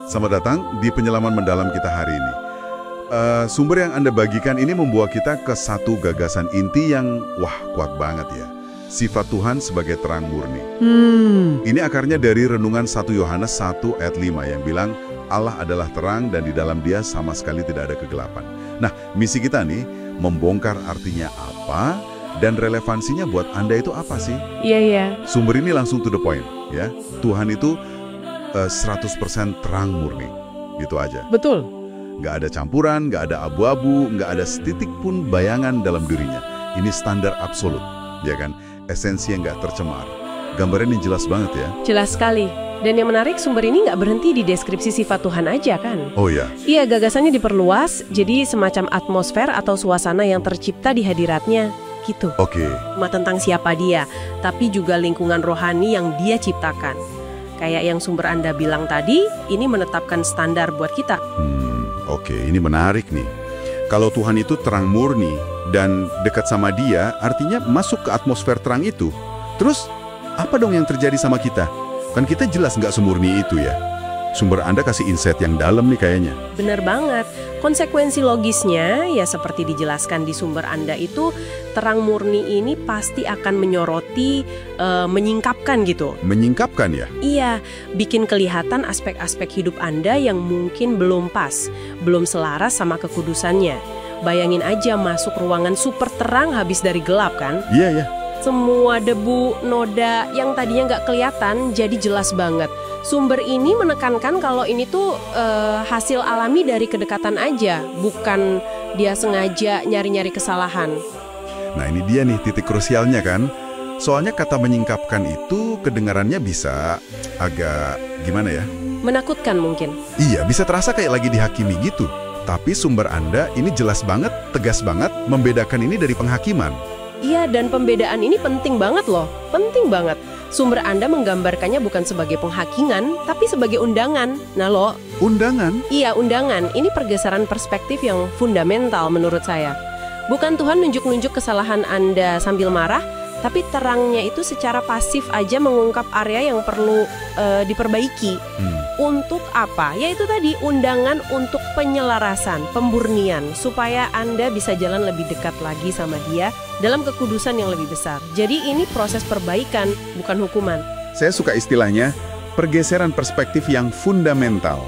Selamat datang di penyelaman mendalam kita hari ini. Sumber yang Anda bagikan ini membawa kita ke satu gagasan inti yang, kuat banget ya. Sifat Tuhan sebagai terang murni. Ini akarnya dari renungan 1 Yohanes 1 ayat 5 yang bilang, Allah adalah terang dan di dalam dia sama sekali tidak ada kegelapan. Nah, misi kita nih, membongkar artinya apa dan relevansinya buat Anda itu apa sih? Iya. Sumber ini langsung to the point, ya. Tuhan itu 100% terang murni, gitu aja. Betul. Nggak ada campuran, nggak ada abu-abu, nggak ada setitik pun bayangan dalam dirinya. Ini standar absolut, ya kan? Esensi yang nggak tercemar. Gambarnya ini jelas banget ya. Jelas sekali. Dan yang menarik, sumber ini nggak berhenti di deskripsi sifat Tuhan aja kan? Oh ya? Iya, gagasannya diperluas, jadi semacam atmosfer atau suasana yang tercipta di hadiratnya, gitu. Oke. Cuma tentang siapa dia, tapi juga lingkungan rohani yang dia ciptakan. Kayak yang sumber Anda bilang tadi, ini menetapkan standar buat kita. Oke, ini menarik nih. Kalau Tuhan itu terang murni dan dekat sama dia, artinya masuk ke atmosfer terang itu. Terus, apa dong yang terjadi sama kita? Kan kita jelas nggak semurni itu ya. Sumber Anda kasih insight yang dalam nih kayaknya. Bener banget. Konsekuensi logisnya, ya seperti dijelaskan di sumber Anda itu, terang murni ini pasti akan menyoroti, menyingkapkan gitu. Menyingkapkan ya? Iya, bikin kelihatan aspek-aspek hidup Anda yang mungkin belum pas, belum selaras sama kekudusannya. Bayangin aja masuk ruangan super terang habis dari gelap kan? Iya. Semua debu, noda yang tadinya nggak kelihatan jadi jelas banget. Sumber ini menekankan kalau ini tuh hasil alami dari kedekatan aja, bukan dia sengaja nyari-nyari kesalahan. Nah ini dia nih titik krusialnya kan. Soalnya kata menyingkapkan itu kedengarannya bisa agak gimana ya? Menakutkan mungkin. Iya, bisa terasa kayak lagi dihakimi gitu. Tapi sumber Anda ini jelas banget, tegas banget membedakan ini dari penghakiman. Iya, dan pembedaan ini penting banget loh. Penting banget. Sumber Anda menggambarkannya bukan sebagai penghakiman, tapi sebagai undangan. Nah loh. Undangan? Iya, undangan. Ini pergeseran perspektif yang fundamental menurut saya. Bukan Tuhan nunjuk-nunjuk kesalahan Anda sambil marah, tapi terangnya itu secara pasif aja mengungkap area yang perlu diperbaiki. Untuk apa? Yaitu tadi undangan untuk penyelarasan, pemurnian, supaya Anda bisa jalan lebih dekat lagi sama Dia dalam kekudusan yang lebih besar. Jadi ini proses perbaikan, bukan hukuman. Saya suka istilahnya pergeseran perspektif yang fundamental.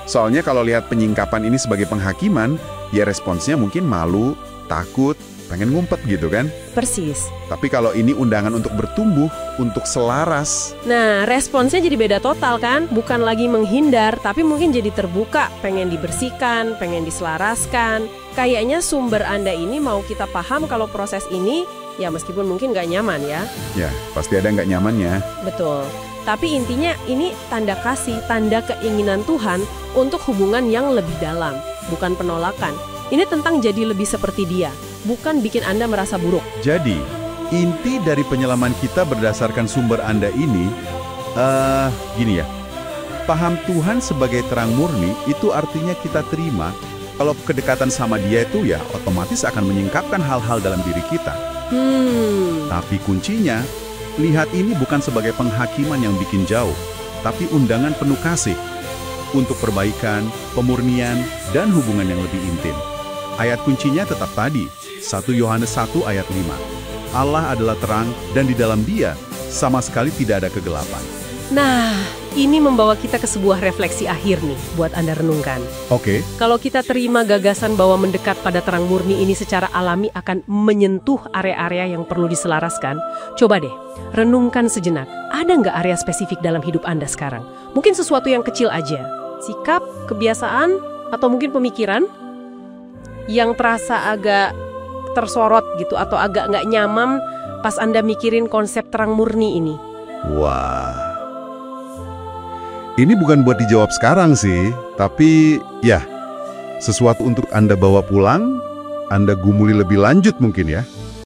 Soalnya kalau lihat penyingkapan ini sebagai penghakiman, ya responsnya mungkin malu, takut, pengen ngumpet gitu kan? Persis. Tapi kalau ini undangan untuk bertumbuh, untuk selaras. Nah, responsnya jadi beda total kan? Bukan lagi menghindar, tapi mungkin jadi terbuka, pengen dibersihkan, pengen diselaraskan. Kayaknya sumber Anda ini mau kita paham kalau proses ini, ya meskipun mungkin nggak nyaman ya. Ya, pasti ada nggak nyamannya. Betul. Tapi intinya ini tanda kasih, tanda keinginan Tuhan untuk hubungan yang lebih dalam, bukan penolakan. Ini tentang jadi lebih seperti Dia, bukan bikin Anda merasa buruk. Jadi, inti dari penyelaman kita berdasarkan sumber Anda ini, gini ya, paham Tuhan sebagai terang murni itu artinya kita terima kalau kedekatan sama Dia itu ya otomatis akan menyingkapkan hal-hal dalam diri kita. Tapi kuncinya, lihat ini bukan sebagai penghakiman yang bikin jauh, tapi undangan penuh kasih untuk perbaikan, pemurnian, dan hubungan yang lebih intim. Ayat kuncinya tetap tadi, 1 Yohanes 1 ayat 5. Allah adalah terang dan di dalam Dia sama sekali tidak ada kegelapan. Nah, ini membawa kita ke sebuah refleksi akhir nih buat Anda renungkan. Oke. Kalau kita terima gagasan bahwa mendekat pada terang murni ini secara alami akan menyentuh area-area yang perlu diselaraskan, coba deh, renungkan sejenak. Ada nggak area spesifik dalam hidup Anda sekarang? Mungkin sesuatu yang kecil aja. Sikap, kebiasaan, atau mungkin pemikiran yang terasa agak tersorot gitu atau agak nggak nyaman pas Anda mikirin konsep terang murni ini. Wah, ini bukan buat dijawab sekarang sih, tapi ya sesuatu untuk Anda bawa pulang, Anda gumuli lebih lanjut mungkin ya.